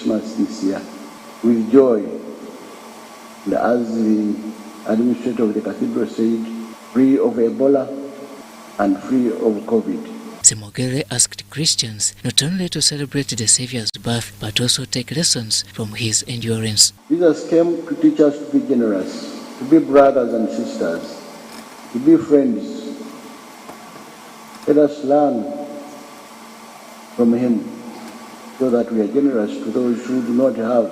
Christmas this year with joy. And as the administrator of the cathedral said, free of Ebola and free of COVID. Semogere asked Christians not only to celebrate the Savior's birth, but also take lessons from his endurance. Jesus came to teach us to be generous, to be brothers and sisters, to be friends. Let us learn from him so that we are generous to those who do not have,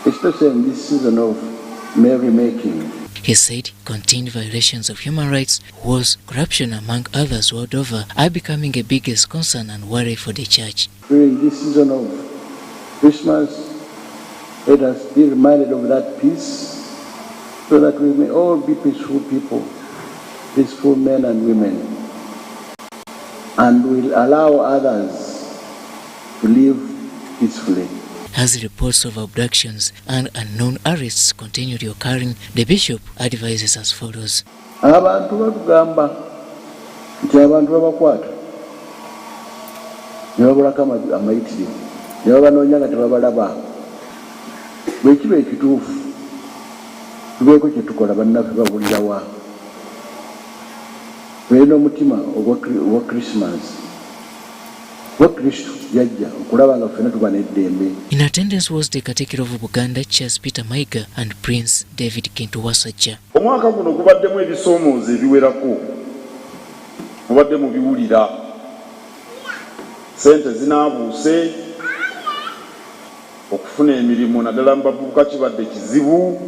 especially in this season of merrymaking. He said continued violations of human rights, wars, corruption, among others world over, are becoming a biggest concern and worry for the church. During this season of Christmas, let us be reminded of that peace so that we may all be peaceful people, peaceful men and women, and will allow others to live peacefully. As reports of abductions and unknown arrests continue occurring, the bishop advises as follows. Abantu batugamba nti abantu babakwata ne babulako amayitire ne babanoonya nga tebabalaba. Bwe kiba ekituufu tubeeko kye tukola bannaffe babulirawa. Tulina omutima ogwa Christmas. In attendance was the Catechumen of Buganda, Charles Peter Maiga and Prince David Kintu Wasacha. Omwaka guno gubaddemu ebisoomooza ebiwerako, mubadde mubiwulira. Ssente zinaabuuse, okufuna emirimu naddala mu bavubuka kibadde kizibu,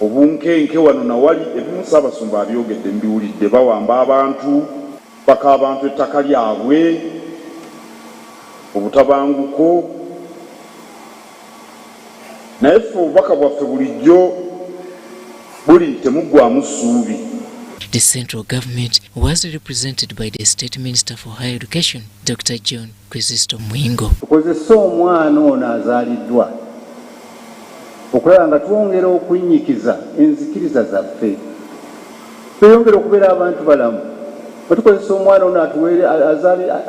obunkenke wano na wali ebimu Ssaabasumba abyogedde mbiwulidde, bawamba abantu, baka abantu ettaka lyabwe, obutabanguko. Naye ffe obubaka bwaffe bulijjo buli temuggwaamu ssuubi. The central government was represented by the State Minister for Higher Education, Dr. John Chrysostom Muingo. Tukozesa omwana ono azaaliddwa okulaba nga twongera okunnyikiza enzikiriza zaffe, tweyongera okubeera abantu balamu. Tukozesa omwana ono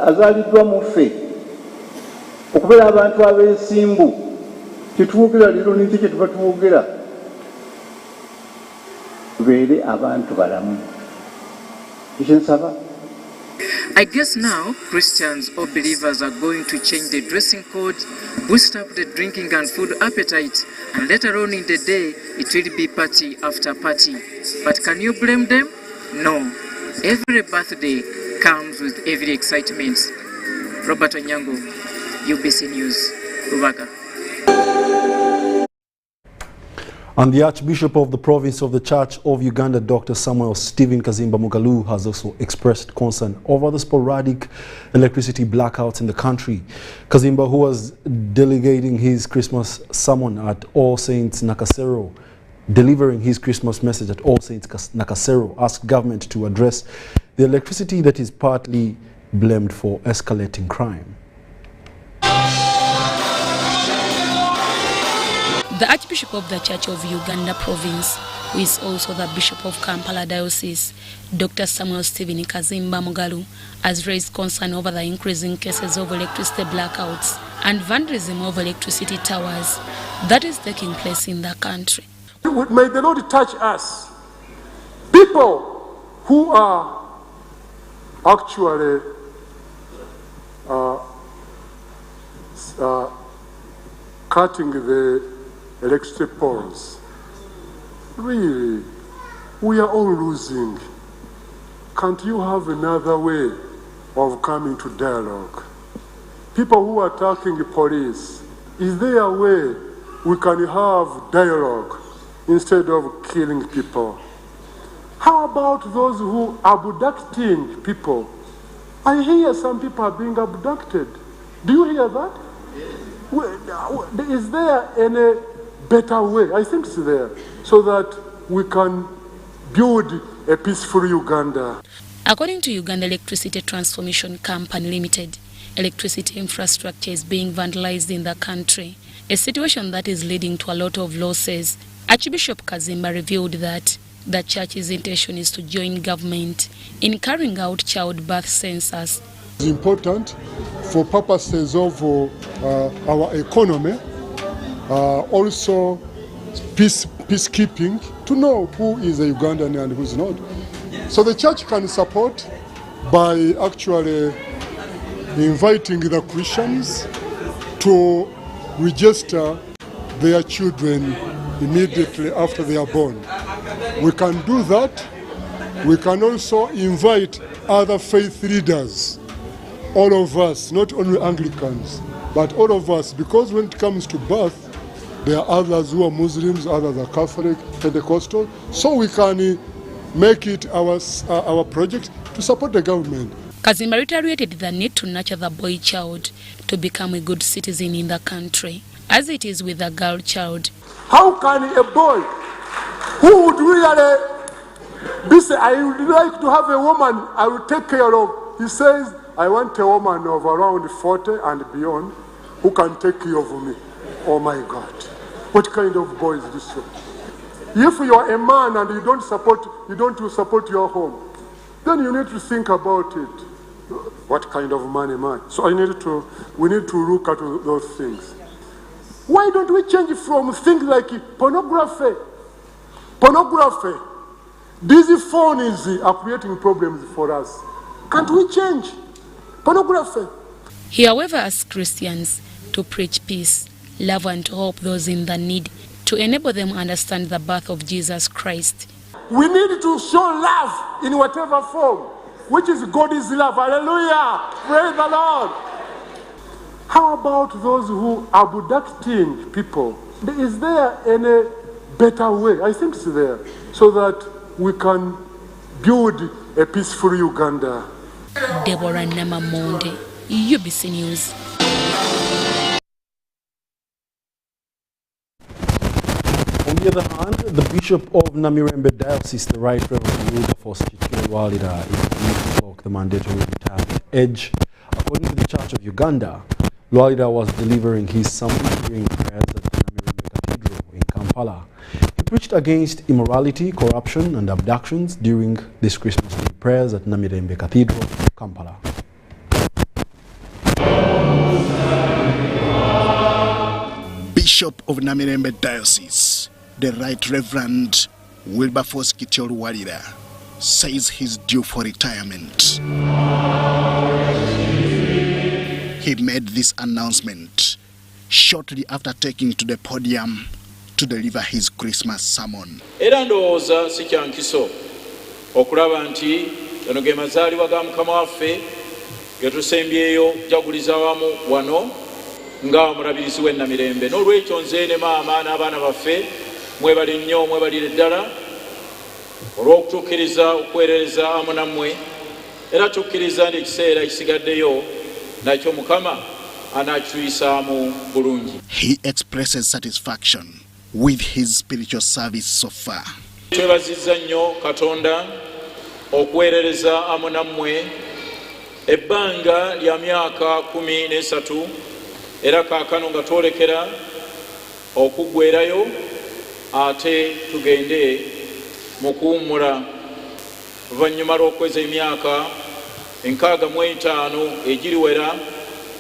azaaliddwa mu ffe okubeera abantu abeesimbu, kyetuwogera leero n'ekyo kye tuba tuwogera, tubeere abantu balamu. I guess now Christians or believers are going to change the dressing code, boost up the drinking and food appetite, and later on in the day it will be party after party. But can you blame them? No. Every birthday comes with every excitement. Robert Onyango, UBC News, Rubaga. And the Archbishop of the Province of the Church of Uganda, Dr. Samuel Stephen Kazimba Mugalu, has also expressed concern over the sporadic electricity blackouts in the country. Kazimba, who was delegating his Christmas sermon at All Saints Nakasero, delivering his Christmas message at All Saints Nakasero, asked government to address the electricity that is partly blamed for escalating crime. The Archbishop of the Church of Uganda Province, who is also the Bishop of Kampala Diocese, Dr. Samuel Stephen Kazimba Mugalu, has raised concern over the increasing cases of electricity blackouts and vandalism of electricity towers that is taking place in the country. May the Lord touch us. People who are actually cutting the electricity poles. Really, we are all losing. Can't you have another way of coming to dialogue? People who are attacking the police, is there a way we can have dialogue instead of killing people? How about those who are abducting people? I hear some people are being abducted. Do you hear that? Is there any better way? I think it's there, so that we can build a peaceful Uganda. According to Uganda Electricity Transformation Company Limited, electricity infrastructure is being vandalized in the country, a situation that is leading to a lot of losses. Archbishop Kazimba revealed that the church's intention is to join government in carrying out childbirth census It's important for purposes of our economy, also peacekeeping, to know who is a Ugandan and who is not. So the church can support by actually inviting the Christians to register their children immediately after they are born. We can do that. We can also invite other faith leaders, all of us, not only Anglicans, but all of us, because when it comes to birth, there are others who are Muslims, others are Catholic, Pentecostal, so we can make it our project to support the government. Kazimba reiterated the need to nurture the boy child to become a good citizen in the country, as it is with the girl child. How can a boy who would really say, I would like to have a woman I will take care of, he says, I want a woman of around 40 and beyond who can take care of me. Oh my God, what kind of boy is this one? If you are a man and you don't support your home, then you need to think about it. What kind of man am I? So we need to look at those things. Why don't we change from things like pornography? These phones are creating problems for us. Can't we change pornography? He, however, asked Christians to preach peace, love, and to help those in the need, to enable them understand the birth of Jesus Christ. We need to show love in whatever form, which is God is love. Hallelujah! Praise the Lord. How about those who are abducting people? Is there any better way? I think it's there, so that we can build a peaceful Uganda. Deborah Namamonde, UBC News. On the other hand, the Bishop of Namirembe Diocese, the Right Reverend Wilberforce Luwalira, is being to the mandatory retirement age. According to the Church of Uganda, Luwalira was delivering his sermon during prayers at the Namirembe Cathedral in Kampala. He preached against immorality, corruption, and abductions during this Christmas Day prayers at Namirembe Cathedral, Kampala. Bishop of Namirembe Diocese, the Right Reverend Wilberforce Luwalira, says he's due for retirement. He made this announcement shortly after taking to the podium to deliver his Christmas sermon. Era ndowooza si kyankiso okulaba nti gano ge mazaalibwa ga Mukama waffe ge tusembyeyo jaguliza wamu wano nga mulabirizi w'e Namirembe. N'olwekyo nze ne maama n'abaana baffe mwebali nnyo, mwebalire ddala olw'okutuukiriza okwerereza amu nammwe, era tukkiriza nti ekiseera ekisigaddeyo nakyo Mukama anaakituyisaamu bulungi. He expresses satisfaction with his spiritual service so far. Twebazizza nnyo Katonda okwerereza amu nammwe ebbanga lya myaka 13, era kaakano nga twolekera okuggwerayo ate tugende mu kuwummula oluvannyuma lw'okweza emyaka 65 egiriwera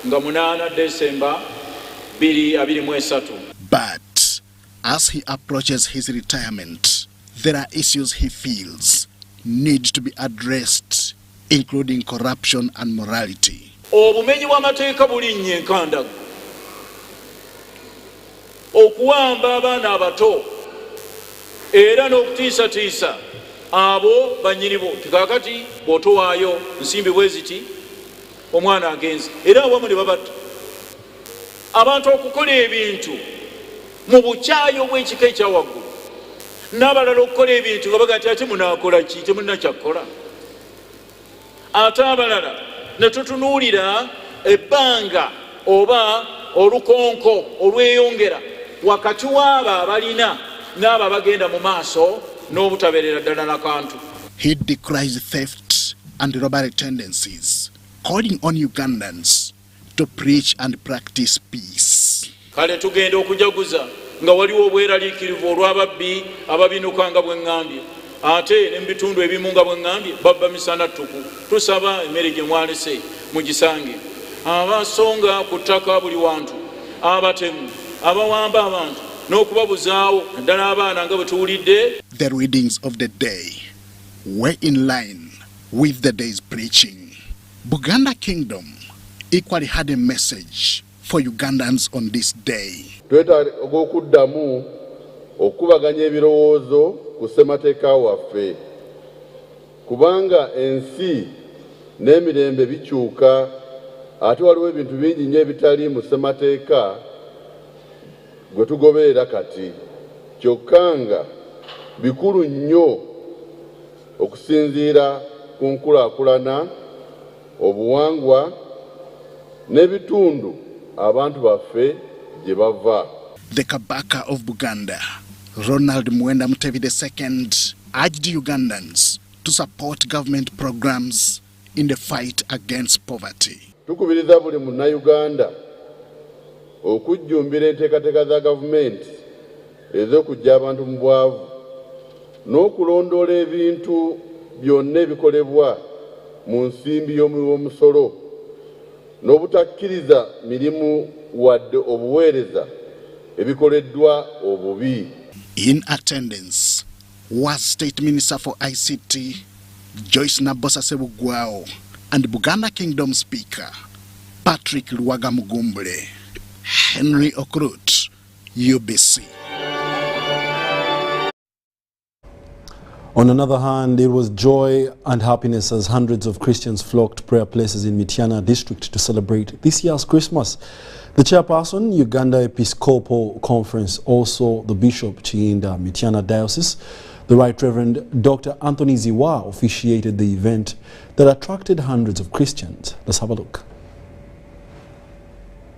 nga 8 December 2023. But as he approaches his retirement, there are issues he feels need to be addressed, including corruption and morality. Obumenyi bw'amateeka bulinnye enkandago, okuwamba abaana abato era n'okutiisatiisa abo bannyinibo. Tikakati bw'otowaayo nsimbi bwe ziti omwana agenze, era awamu ne babatta. Abantu okukola ebintu mu bukyayi obw'ekika ekyawaggulu, n'abalala okukola ebintu nga baga nti ate munaakola ki, temunnakyakola. Ate abalala ne tutunuulira ebbanga oba olukonko olweyongera wakati w'abo abalina n'abo abagenda mu maaso n'obutabeerera ddala n'akantu. He decries theft and robbery tendencies, calling on Ugandans to preach and practice peace. Kale tugenda okujaguza nga waliwo obweraliikirivu olw'ababbi ababinuka nga bwe ŋŋambye, ate ne mu bitundu ebimu nga bwe ŋŋambye babba misana ttuku. Tusaba emmere gye mwalese mugisange. Abasonga ku ttaka buli wantu, abatemu, abawamba abantu n'okubabuzaawo naddala abaana nga bwe tuwulidde. The readings of the day were in line with the day's preaching. Buganda Kingdom equally had a message for Ugandans on this day. Twetaaga okuddamu okubaganya ebirowoozo ku ssemateeka waffe, kubanga ensi n'emirembe bikyuka ate waliwo ebintu bingi nnyo ebitali mu ssemateeka gwe tugoberera kati. Kyokka nga bikulu nnyo okusinziira ku nkulaakulana, obuwangwa n'ebitundu abantu baffe gye bava. The Kabaka of Buganda, Ronald Muwenda Mutebi II, urged Ugandans to support government programs in the fight against poverty. Tukubiriza buli munnayuganda okujjumbira enteekateeka za gavumenti ez'okuggya abantu mu bwavu n'okulondoola ebintu byonna ebikolebwa mu nsimbi y'omusolo n'obutakkiriza mirimu wadde obuweereza ebikoleddwa obubi. In attendance was State Minister for ICT Joyce Nabosa Sebugwao and Buganda Kingdom Speaker Patrick Luwagamugumbule. Henry Okrut, UBC. On another hand, it was joy and happiness as hundreds of Christians flocked to prayer places in Mityana district to celebrate this year's Christmas. The chairperson, Uganda Episcopal Conference, also the Bishop Chiinda Mityana Diocese, the Right Reverend Dr. Anthony Ziwa officiated the event that attracted hundreds of Christians. Let's have a look.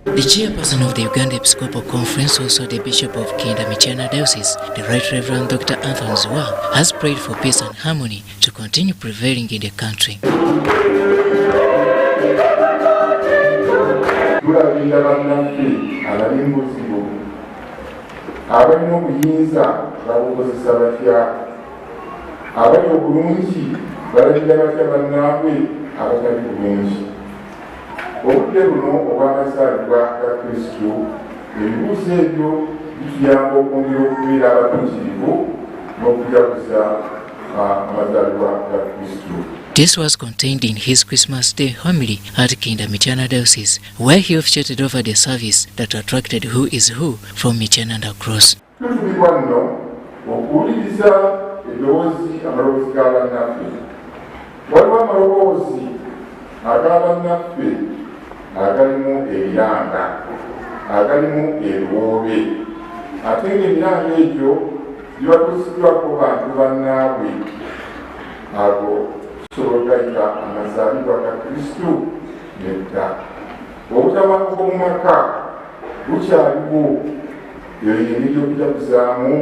The chairperson of the Uganda Episcopal Conference, also the Bishop of Chiinda Mityana Diocese, the Right Reverend Dr. Anthony Ziwa, has prayed for peace and harmony to continue prevailing in the country. Obudde buno obw'amasaalibwa ga Kristo ebibuuzo ebyo bituyamba okwongera okubeera abatuukirivu n'okujaguza amazaalibwa ga Kristo. This was contained in his Christmas Day homily at Chiinda Mityana Diocese, where he officiated over the service that attracted who is who from Mityana and across. Tutubirwa nno okuwuliriza eddoboozi amaloboozi g'abannaffe. Waliwo amaloboozi ag'abannaffe agalimu ebiranga, agalimu ebiwoobe, ate ng'ebiranga ebyo biba bisuddwako bantu bannaabwe. Ago tusobola okuyita amazaalibwa ga Kristo nedda. Obutabanguko mu maka bukyaliwo, eyo y'engeri y'okujaguzaamu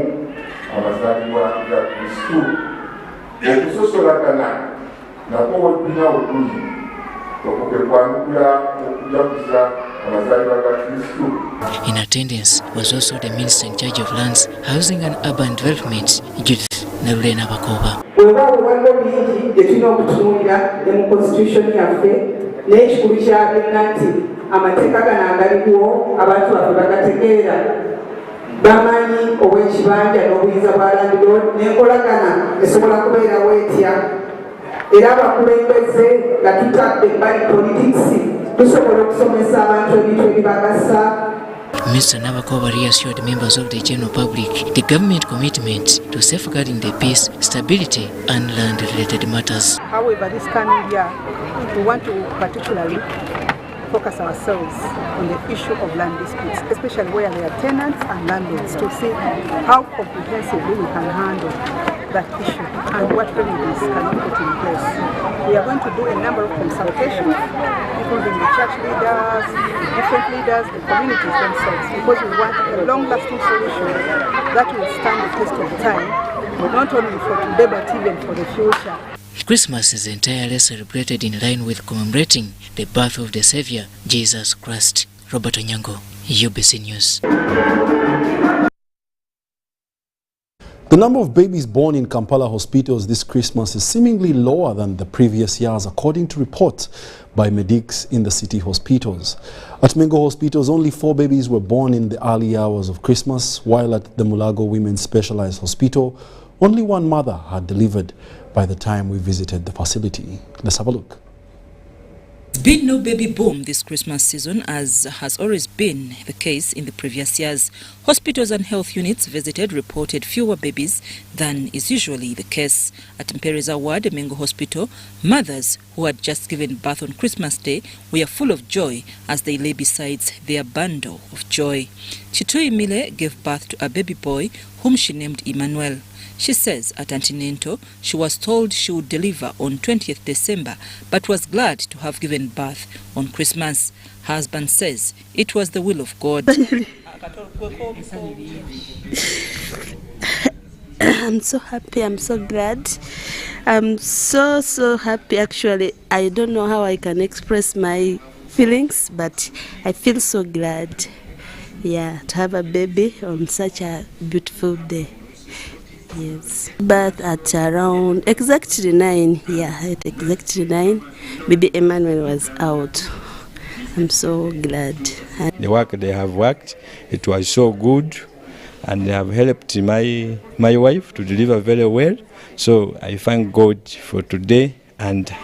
amazaalibwa ga Kristo. Okusosolagana nakwo wedduna wetuli. In attendance was also the Minister in charge of lands, housing and urban development, Judith Nalulena Bakoba. Bamanyi obw'ekibanja n'obuyinza bwa landlord n'enkolagana esobola kubeera wetya. Era abakulembeze nga tutadde bali politics tusobola okusomesa abantu ebintu ebibagasa. Mr. Nabakoba reassured members of the general public the government commitment to safeguarding the peace, stability and land-related matters. However, this coming year, we want to particularly focus ourselves on the issue of land disputes, especially where there are tenants and landlords, to see how comprehensively we can handle that issue and what remedies can be put in place. We are going to do a number of consultations, including the church leaders, the different leaders, the communities themselves, because we want a long-lasting solution that will stand the test of time, but not only for today but even for the future. Christmas is entirely celebrated in line with commemorating the birth of the Savior, Jesus Christ. Robert Onyango, UBC News. The number of babies born in Kampala hospitals this Christmas is seemingly lower than the previous years, according to reports by medics in the city hospitals. At Mengo hospitals, only 4 babies were born in the early hours of Christmas, while at the Mulago Women's Specialized Hospital, only 1 mother had delivered by the time we visited the facility. Let's have a look. There's been no baby boom this Christmas season, as has always been the case in the previous years. Hospitals and health units visited reported fewer babies than is usually the case. At Mpereza Ward, Mengo Hospital, mothers who had just given birth on Christmas Day were full of joy as they lay beside their bundle of joy. Chitui Mile gave birth to a baby boy whom she named Emmanuel. She says at antenatal she was told she would deliver on 20th December, but was glad to have given birth on Christmas. Her husband says it was the will of God. I'm so happy, I'm so glad. I'm so happy actually. I don't know how I can express my feelings, but I feel so glad. Yeah, to have a baby on such a beautiful day. Yes, but at around exactly 9, at exactly 9, baby Emmanuel was out. I'm so glad. The work they have worked, it was so good, and they have helped my wife to deliver very well. So I thank God for today, and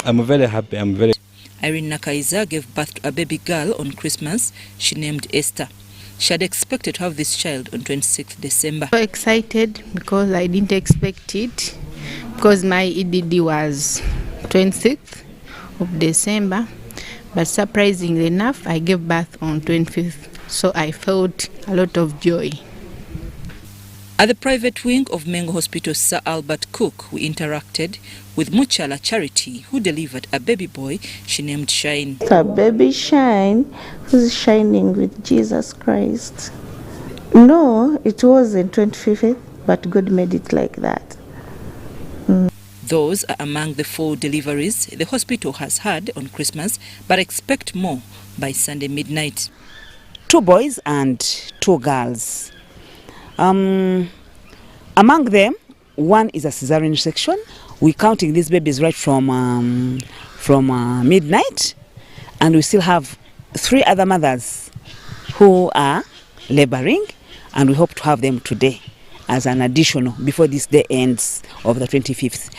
I'm very happy. Irene Nakaiza gave birth to a baby girl on Christmas. She named Esther. She had expected to have this child on 26th December. So excited because I didn't expect it, because my EDD was 26th of December, but surprisingly enough, I gave birth on 25th, so I felt a lot of joy. At the private wing of Mengo Hospital Sir Albert Cook, we interacted with Muchala Charity, who delivered a baby boy she named Shine. A baby Shine who's shining with Jesus Christ. No, it wasn't 25th, but God made it like that. Those are among the 4 deliveries the hospital has had on Christmas, but expect more by Sunday midnight. 2 boys and 2 girls. Among them, 1 is a cesarean section. We're counting these babies right from midnight, and we still have 3 other mothers who are laboring, and we hope to have them today as an additional before this day ends of the 25th.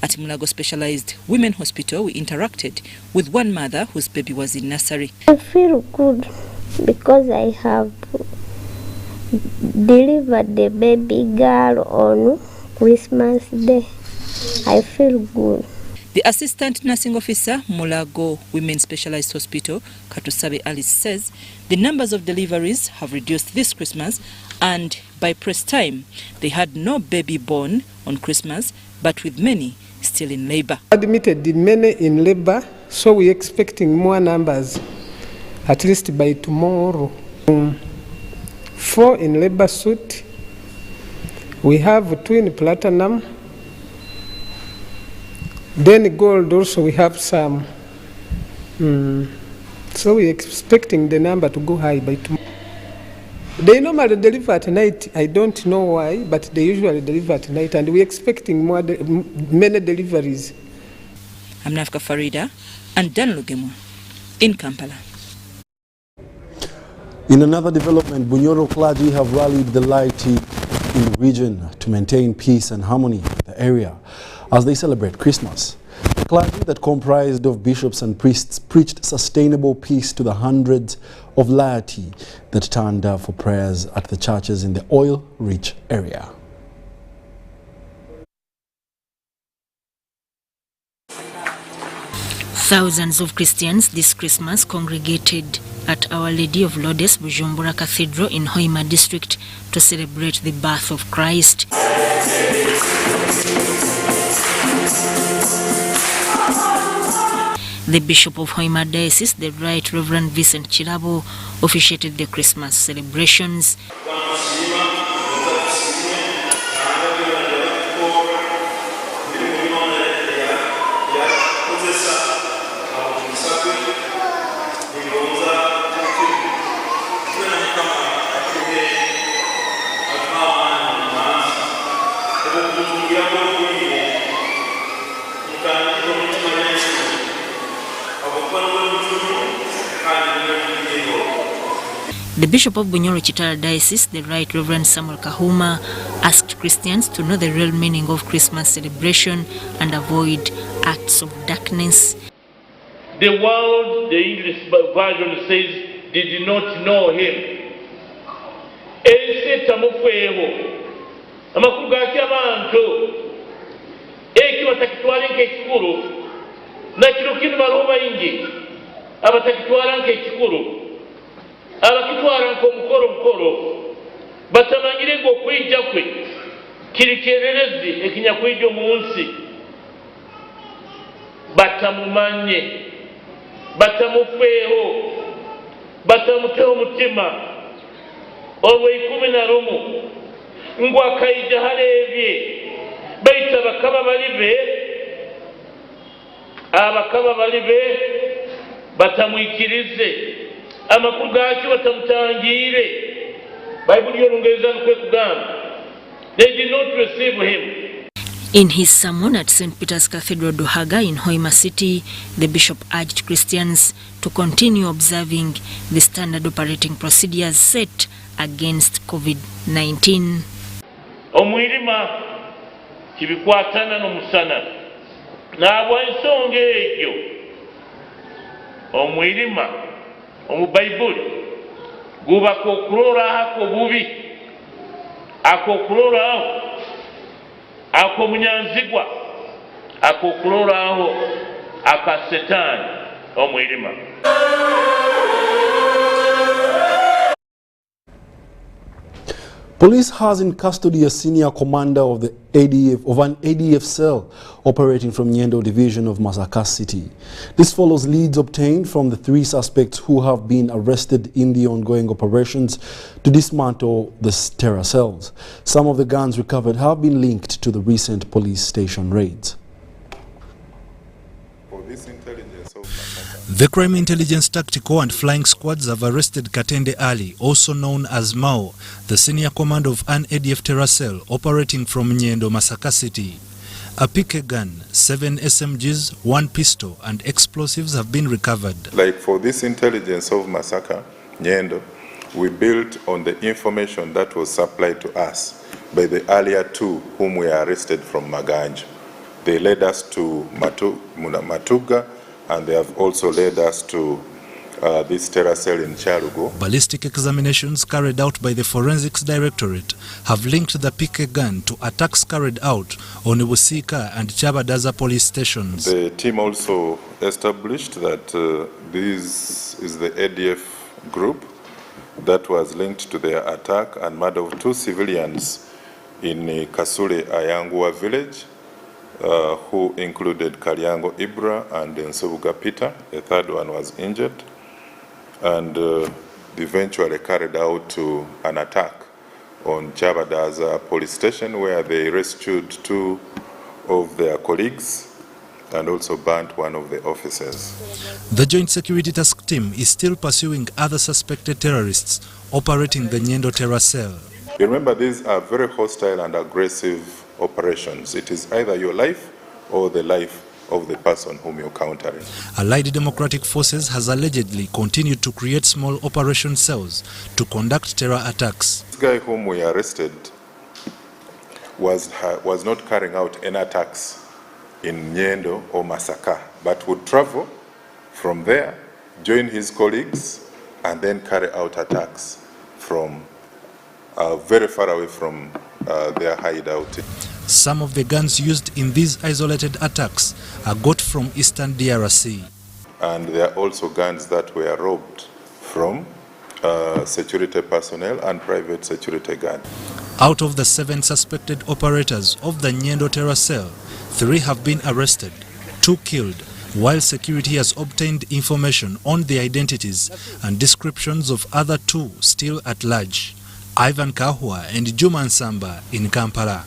At Mulago Specialized Women Hospital, we interacted with 1 mother whose baby was in nursery. I feel good because I have delivered the baby girl on Christmas Day. I feel good. The Assistant Nursing Officer, Mulago Women's Specialized Hospital, Katusabe Alice, says the numbers of deliveries have reduced this Christmas, and by press time, they had no baby born on Christmas, but with many still in labor. Admitted many in labor, so we're expecting more numbers, at least by tomorrow. 4 in labor suit. We have 2 in platinum. Then gold also we have some. So we're expecting the number to go high by tomorrow. They normally deliver at night. I don't know why, but they usually deliver at night, and we're expecting many deliveries. I'm Nafka Farida and Dan Lugemo in Kampala. In another development, Bunyoro clergy have rallied the laity in the region to maintain peace and harmony in the area as they celebrate Christmas. The clergy that comprised of bishops and priests preached sustainable peace to the hundreds of laity that turned up for prayers at the churches in the oil-rich area. Thousands of Christians this Christmas congregated at Our Lady of Lourdes Bujumbura Cathedral in Hoima district to celebrate the birth of Christ. The Bishop of Hoima Diocese, the Right Reverend Vincent Chirabo, officiated the Christmas celebrations. Bishop of Bunyoro Chitara Diocese, the Right Reverend Samuel Kahuma, asked Christians to know the real meaning of Christmas celebration and avoid acts of darkness. The world, the English version says, did not know him. Ensi tamufweho amakulu gaki abantu ekiba takitwala nk'ekikulu nakino kino baliwo bayingi abatakitwala nk'ekikulu abakitwala nk'omukolo batamanyire ng'okwijja kwe kiri kyererezi ekinyakwijja omu nsi batamumanye batamufweho batamuteho omutima olwo 11 ngwakaija halebye baita bakaba balibe batamwikirize amakulu gaki batamutangire Bible yolongeza n'okwekugamba they did not receive him. In his sermon at St. Peter's Cathedral Dohaga in Hoima City, the bishop urged Christians to continue observing the standard operating procedures set against COVID-19. Omwirima kibikwatana n'omusana n'abwa ensonga eyo omwirima omu Bayibuli gubako okulorako bubi akokuloraho akomunyanzigwa akokuloraho akasetani omwirima. Police has in custody a senior commander of an ADF cell operating from Nyendo division of Masaka City. This follows leads obtained from the 3 suspects who have been arrested in the ongoing operations to dismantle the terror cells. Some of the guns recovered have been linked to the recent police station raids. The Crime Intelligence Tactical and Flying Squads have arrested Katende Ali, also known as Mao, the senior commander of an ADF terror cell operating from Nyendo, Masaka City. A PK gun, 7 SMGs, 1 pistol and explosives have been recovered. Like for this intelligence of Masaka, Nyendo, we built on the information that was supplied to us by the earlier 2 whom we arrested from Maganj. They led us to Matuga, and they have also led us to this terror cell in Charugo. Ballistic examinations carried out by the Forensics Directorate have linked the PK gun to attacks carried out on Iwusika and Chabadaza police stations. The team also established that this is the ADF group that was linked to their attack and murder of 2 civilians in Kasule Ayangua village, who included Kalyango Ibra and Nsobuga Peter. The 3rd one was injured, and eventually carried out to an attack on Chabadaza police station where they rescued 2 of their colleagues and also burnt 1 of the officers. The Joint Security Task Team is still pursuing other suspected terrorists operating the Nyendo terror cell. Remember, these are very hostile and aggressive operations. It is either your life or the life of the person whom you're countering. Allied Democratic Forces has allegedly continued to create small operation cells to conduct terror attacks. This guy whom we arrested was not carrying out any attacks in Nyendo or Masaka, but would travel from there, join his colleagues, and then carry out attacks from very far away from their hideout. Some of the guns used in these isolated attacks are got from eastern DRC. And there are also guns that were robbed from security personnel and private security guns. Out of the 7 suspected operators of the Nyendo terror cell, 3 have been arrested, 2 killed, while security has obtained information on the identities and descriptions of other 2 still at large. Ivan Kahua and Juma Nsamba in Kampala.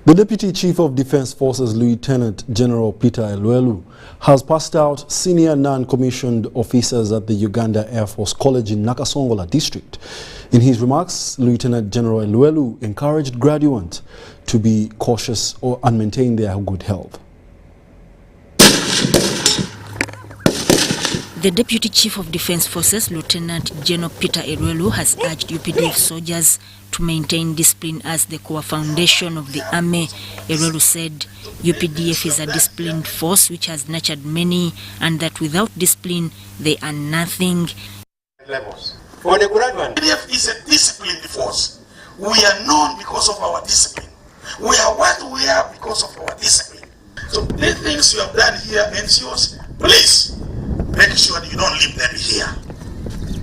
The Deputy Chief of Defense Forces, Lieutenant General Peter Elwelu, has passed out senior non-commissioned officers at the Uganda Air Force College in Nakasongola district. In his remarks, Lieutenant General Elwelu encouraged graduates to be cautious and maintain their good health. The Deputy Chief of Defence Forces, Lieutenant General Peter Erwelu, has urged UPDF soldiers to maintain discipline as the core foundation of the army. Erwelu said UPDF is a disciplined force which has nurtured many, and that without discipline they are nothing. Levels. For the graduate, UPDF is a disciplined force. We are known because of our discipline. We are what we are because of our discipline. So the things you have done here, NCOs, please make sure that you don't leave them here.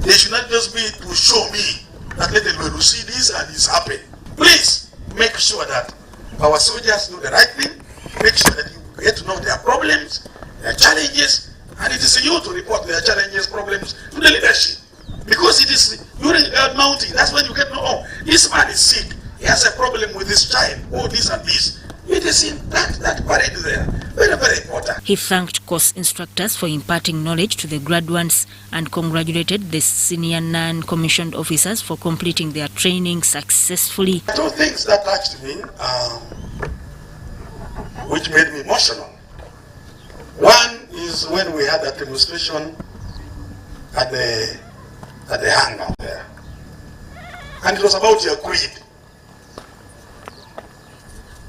They should not just be to show me that let them see this and it's happening. Please make sure that our soldiers do the right thing. Make sure that you get to know their problems, their challenges, and it is you to report their challenges, problems to the leadership. Because it is during mounting, that's when you get to know, oh, this man is sick, he has a problem with his child, oh, this and this. It is in that parade there. Very, very important. He thanked course instructors for imparting knowledge to the graduates and congratulated the senior non-commissioned officers for completing their training successfully. Two things that touched me, which made me emotional. One is when we had that demonstration at the hangar there. And it was about your creed.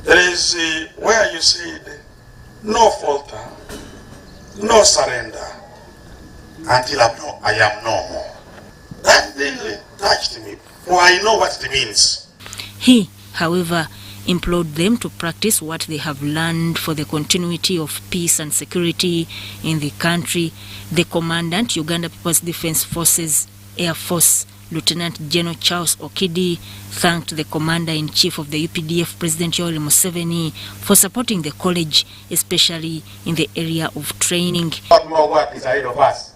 There is where you said, no falter, no surrender, until I am no more. That thing touched me, for I know what it means. He, however, implored them to practice what they have learned for the continuity of peace and security in the country. The Commandant, Uganda People's Defence Forces, Air Force, Lieutenant General Charles Okidi, thanked the Commander-in-Chief of the UPDF, President Yoweri Museveni, for supporting the college, especially in the area of training. What more work is ahead of us?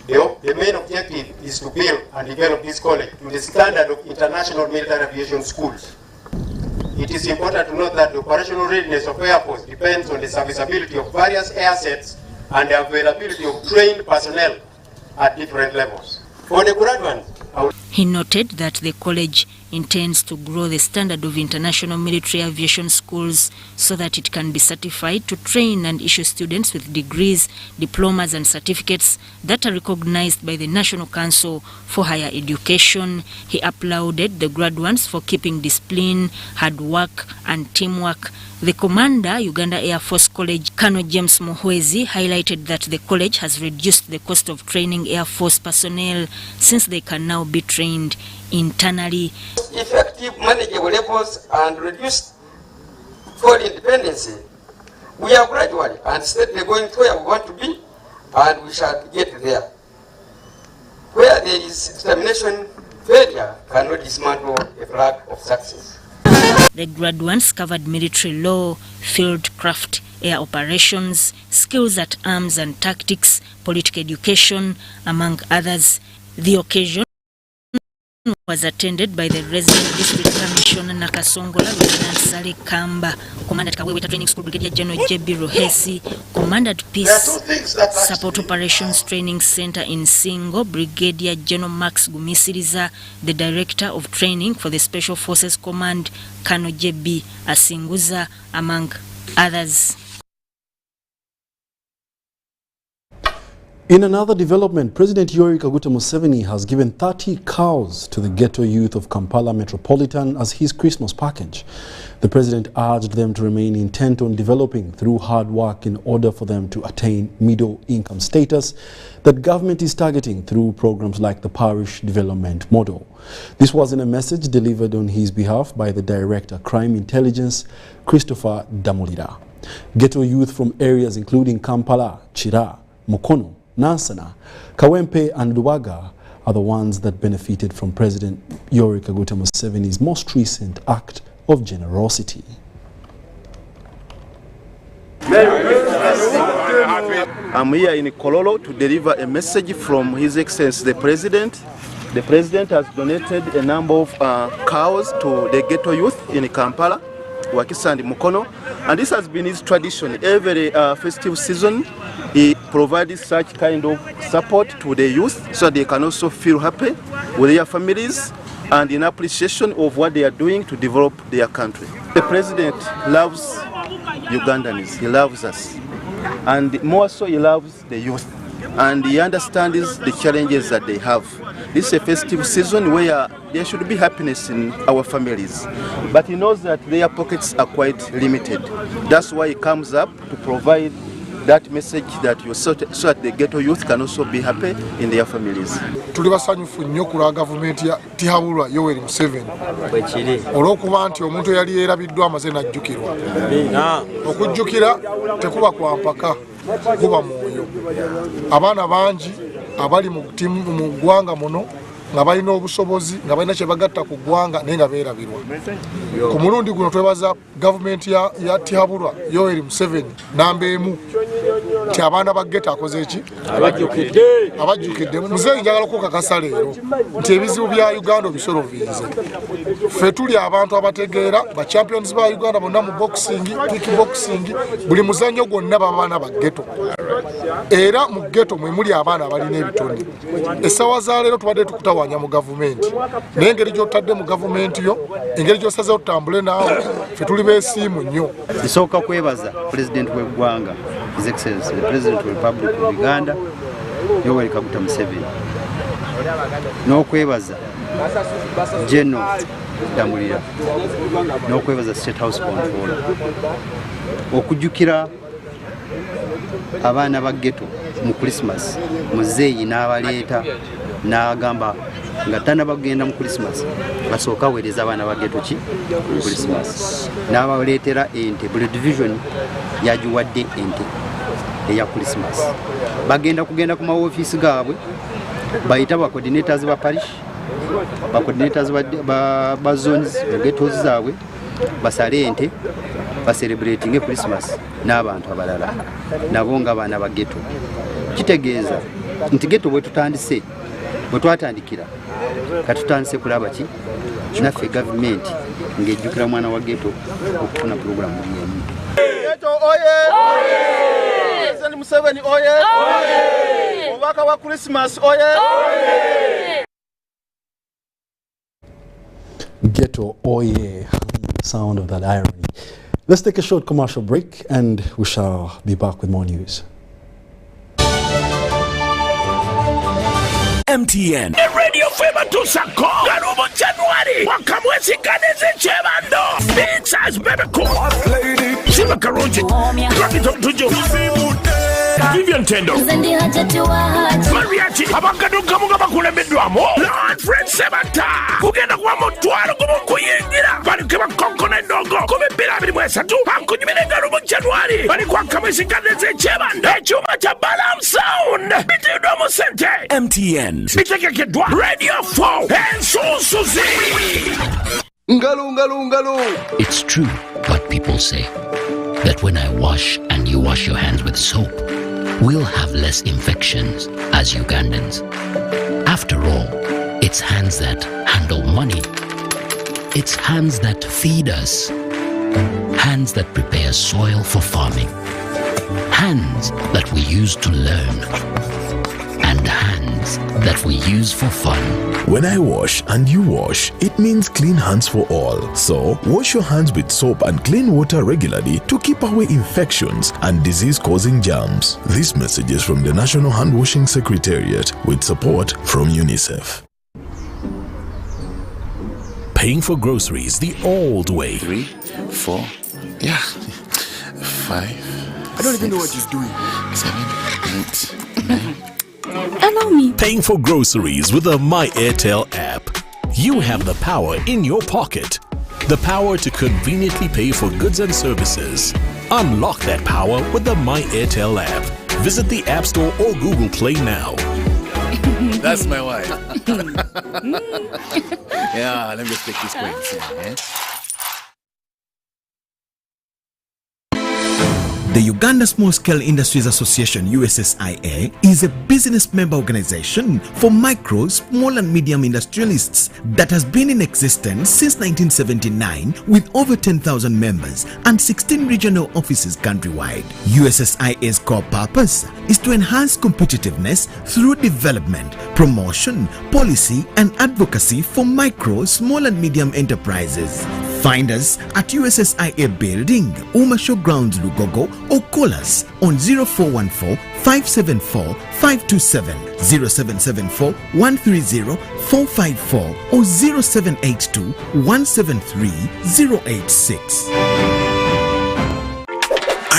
The main objective is to build and develop this college to the standard of international military aviation schools. It is important to note that the operational readiness of Air Force depends on the serviceability of various air sets and the availability of trained personnel at different levels. For the graduates, he noted that the college intends to grow the standard of international military aviation schools so that it can be certified to train and issue students with degrees, diplomas and certificates that are recognized by the National Council for Higher Education. He applauded the graduates for keeping discipline, hard work and teamwork. The commander, Uganda Air Force College, Colonel James Muhwezi, highlighted that the college has reduced the cost of training Air Force personnel since they can now be trained internally. Effective manageable levels and reduced foreign dependency. We are gradually and steadily going to where we want to be, and we shall get there. Where there is determination, failure cannot dismantle a flag of success. The graduates covered military law, field craft, air operations, skills at arms and tactics, political education, among others. The occasion was attended by the resident district commissioner Nakasongola, Lieutenant Sale Kamba, Commandant Kaweweta Training School Brigadier General J.B. Rohesi, Commandant Peace Support Operations Training Center in Singo, Brigadier General Max Gumisiriza, the Director of Training for the Special Forces Command, Colonel J.B. Asinguza, among others. In another development, President Yoweri Museveni has given 30 cows to the ghetto youth of Kampala Metropolitan as his Christmas package. The president urged them to remain intent on developing through hard work in order for them to attain middle-income status that government is targeting through programs like the Parish Development Model. This was in a message delivered on his behalf by the Director, Crime Intelligence, Christopher Damulira. Ghetto youth from areas including Kampala, Chira, Mukono, Nansana, Kawempe and Luwaga are the ones that benefited from President Yoweri Museveni's most recent act of generosity. I'm here in Kololo to deliver a message from His Excellency the President. The President has donated a number of cows to the ghetto youth in Kampala, Wakisa and Mukono, and this has been his tradition. Every festive season, he provides such kind of support to the youth so they can also feel happy with their families and in appreciation of what they are doing to develop their country. The President loves Ugandans, he loves us, and more so he loves the youth. and he understands the challenges that they have. This is a festive season where there should be happiness in our families, but he knows that their pockets are quite limited. That's why he comes up to provide that message that you so that the ghetto youth can also be happy in their families. Tuli basanyufu nnyo ku lwa gavumenti ya Tihabulwa Yoweri Museveni olw'okuba nti omuntu eyali yeerabiddwa amaze n'ajjukirwa. Okujjukira tekuba kwa mpaka, kuba mwoyo. Abaana bangi abali mu ggwanga muno nga balina obusobozi nga balina kye bagatta ku ggwanga naye nga beerabirwa. Ku mulundi guno twebaza gavumenti ya Tihabulwa Yoweri Museveni namba emu nti abaana ba ghetto akoze eki? Abajjukidde. Muzeeyi njagala okukakasa leero nti ebizibu bya Uganda obisolovinze. Ffe tuli abantu abategeera ba champions ba Uganda bonna mu boxing, kickboxing, buli muzannyo gwonna babaana ba ghetto. Era mu ghetto mwe muli abaana abalina ebitone. Essaawa za leero tubadde tukutawanya mu gavumenti. Naye engeri gy'otadde mu gavumenti yo, engeri gy'osazeewo tutambule naawe, ffe tuli beesiimu nnyo. Nsooka kwebaza President w'eggwanga, His Excellency, the President of the Republic of Uganda, Yoweri Kaguta Museveni. N'okwebaza General Luwalira. N'okwebaza State House Controller. Okujjukira abaana ba ghetto mu Christmas, muzeeyi n'abaleeta n'agamba nga tannabagenda mu Christmas basooka aweereza abaana ba ghetto ki mu Christmas. N'abaleetera ente, buli division yagiwadde ente eya Christmas. Bagenda ku mawofiisi gaabwe bayita ba coordinators ba parish, ba coordinators ba zones, ghettos zaabwe basale ente ba celebrating Christmas n'abantu abalala nabo nga baana ba ghetto. Kitegeeza nti ghetto bwe tutandise, bwe twatandikira katutandise kulaba ki naffe gavumenti ng'ejjukira mwana wa ghetto okufuna puroguramu y'emu. Ghetto oye! President Museveni oye! Obubaka wa Christmas oye! Ghetto oye, sound of that irony. Let's take a short commercial break and we shall be back with more news. MTN Radio Fema Tusako Garubo January Wakamwezi Kaneze Chebando Pizzas Bebeko Shiba Karunji Rakito Tujo Vivian Tendo Mariachi Abakaduka Mugaba Kulebedwamo Lord Fred Sebata Kugenda kwa motwaro kumu kuyingira Bali kima koko na ndogo Kume bila bili mwesa tu Hankujimine Garubo January Bali kwa kamwezi Kaneze Chebando Chuma cha Balam Sound Biti Udomo Sente MTN Radio 4 and Susie. It's true what people say, that when I wash and you wash your hands with soap, we'll have less infections as Ugandans. After all, it's hands that handle money. It's hands that feed us. Hands that prepare soil for farming. Hands that we use to learn. And hands that we use for fun. When I wash and you wash, it means clean hands for all. So, wash your hands with soap and clean water regularly to keep away infections and disease-causing germs. This message is from the National Hand Washing Secretariat with support from UNICEF. Paying for groceries the old way. 3, 4, 5. I don't even know what he's doing. 7, 8, 9. Allow me. Paying for groceries with the My Airtel app. You have the power in your pocket. The power to conveniently pay for goods and services. Unlock that power with the My Airtel app. Visit the App Store or Google Play now. That's my wife. Yeah, let me just take these coins. The Uganda Small Scale Industries Association USSIA is a business member organization for micro, small and medium industrialists that has been in existence since 1979 with over 10,000 members and 16 regional offices countrywide. USSIA's core purpose is to enhance competitiveness through development, promotion, policy and advocacy for micro, small and medium enterprises. Find us at USSIA Building, Umasho Grounds, Lugogo, or call us on 0414 574 527, 0774 130 454, or 0782 173 086.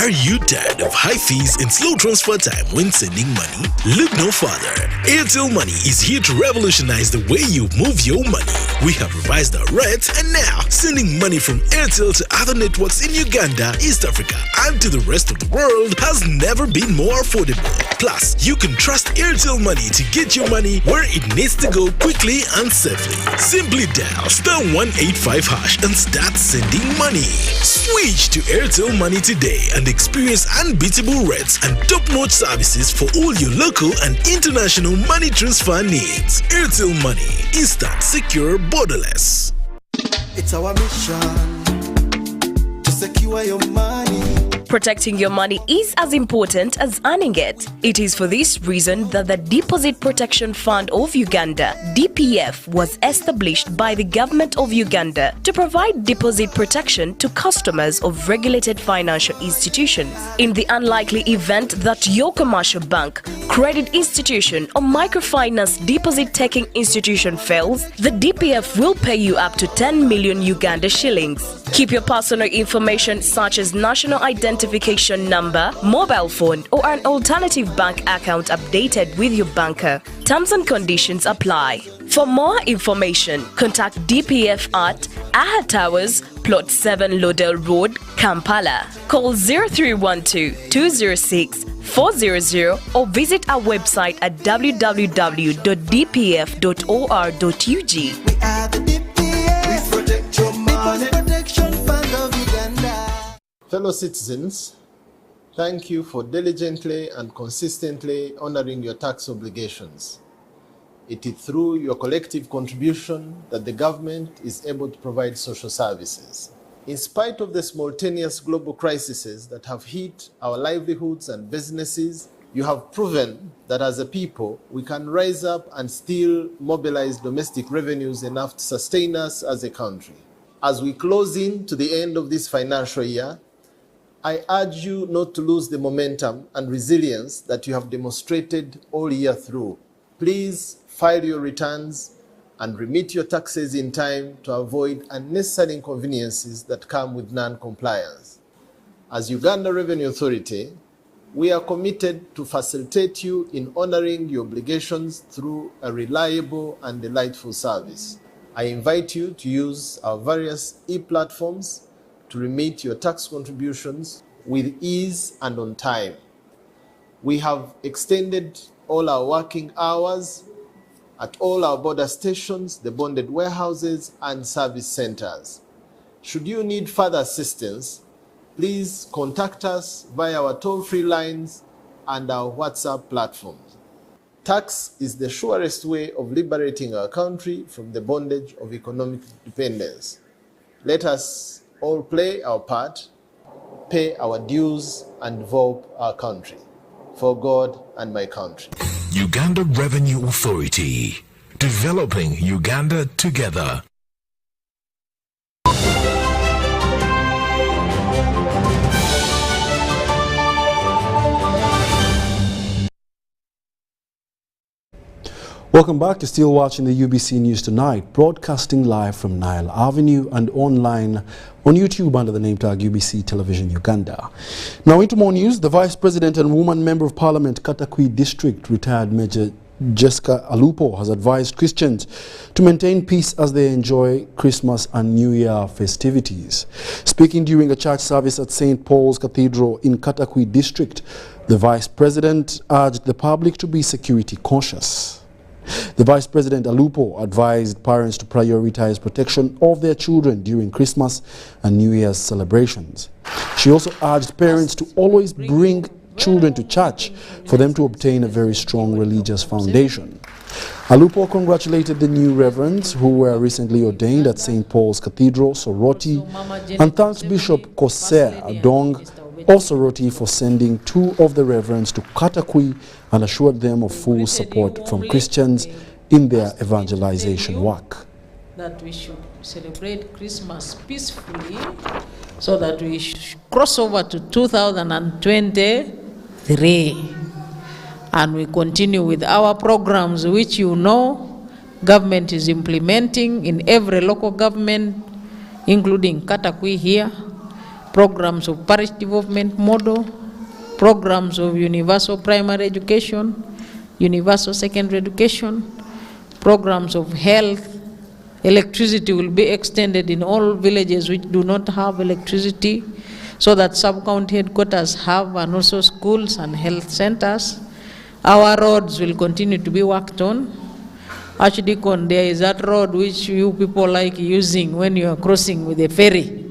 Are you tired of high fees and slow transfer time when sending money? Look no further. Airtel Money is here to revolutionize the way you move your money. We have revised our rates, and now sending money from Airtel to other networks in Uganda, East Africa, and to the rest of the world has never been more affordable. Plus, you can trust Airtel Money to get your money where it needs to go quickly and safely. Simply dial *185# and start sending money. Switch to Airtel Money today and experience unbeatable rates and top-notch services for all your local and international money transfer needs. Airtel Money. Instant, secure, borderless. It's our mission to secure your money. Protecting your money is as important as earning it. It is for this reason that the Deposit Protection Fund of Uganda, DPF, was established by the government of Uganda to provide deposit protection to customers of regulated financial institutions. In the unlikely event that your commercial bank, credit institution, or microfinance deposit-taking institution fails, the DPF will pay you up to 10 million Uganda shillings. Keep your personal information such as national identification number, mobile phone, or an alternative bank account updated with your banker. Terms and conditions apply. For more information, contact DPF at Aha Towers, Plot 7 Lodell Road, Kampala. Call 0312-206-400 or visit our website at www.dpf.or.ug. We are the DPF. We protect your money. Protection Fund of Uganda. Fellow citizens, thank you for diligently and consistently honoring your tax obligations. It is through your collective contribution that the government is able to provide social services. In spite of the simultaneous global crises that have hit our livelihoods and businesses, you have proven that as a people, we can rise up and still mobilize domestic revenues enough to sustain us as a country. As we close in to the end of this financial year, I urge you not to lose the momentum and resilience that you have demonstrated all year through. Please file your returns and remit your taxes in time to avoid unnecessary inconveniences that come with non-compliance. As Uganda Revenue Authority, we are committed to facilitate you in honoring your obligations through a reliable and delightful service. I invite you to use our various e-platforms to remit your tax contributions with ease and on time. We have extended all our working hours at all our border stations, the bonded warehouses, and service centers. Should you need further assistance, please contact us via our toll-free lines and our WhatsApp platforms. Tax is the surest way of liberating our country from the bondage of economic dependence. Let us all play our part, pay our dues, and develop our country. For God and my country. Uganda Revenue Authority, developing Uganda together. Welcome back. You're still watching the UBC News Tonight, broadcasting live from Nile Avenue and online on YouTube under the name tag UBC Television Uganda. Now into more news. The Vice President and Woman Member of Parliament, Katakwi District, retired Major Jessica Alupo, has advised Christians to maintain peace as they enjoy Christmas and New Year festivities. Speaking during a church service at St. Paul's Cathedral in Katakwi District, the Vice President urged the public to be security conscious. The Vice President Alupo advised parents to prioritize protection of their children during Christmas and New Year's celebrations. She also urged parents to always bring children to church for them to obtain a very strong religious foundation. Alupo congratulated the new reverends who were recently ordained at St. Paul's Cathedral, Soroti, and thanked Bishop Kosea Adong of Soroti for sending two of the reverends to Katakwi and assured them of full support from Christians in their evangelization work. that we should celebrate Christmas peacefully so that we cross over to 2023 and we continue with our programs, which government is implementing in every local government, including Katakwi here, programs of parish development model, programs of universal primary education, universal secondary education, programs of health. Electricity will be extended in all villages which do not have electricity, so that sub-county headquarters have, and also schools and health centers. Our roads will continue to be worked on. Archdeacon, there is that road which you people like using when you are crossing with a ferry.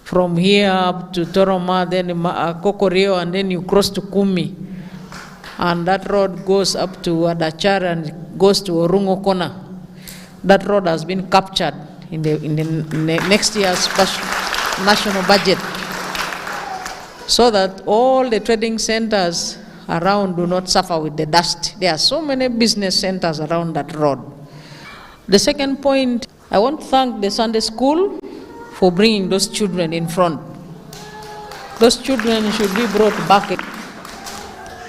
From here up to Toroma, then Kokorio, and then you cross to Kumi. And that road goes up to Adachar and goes to Orungo Kona. That road has been captured in the next year's national budget, so that all the trading centers around do not suffer with the dust. There are so many business centers around that road. The second point, I want to thank the Sunday school for bringing those children in front. Those children should be brought back,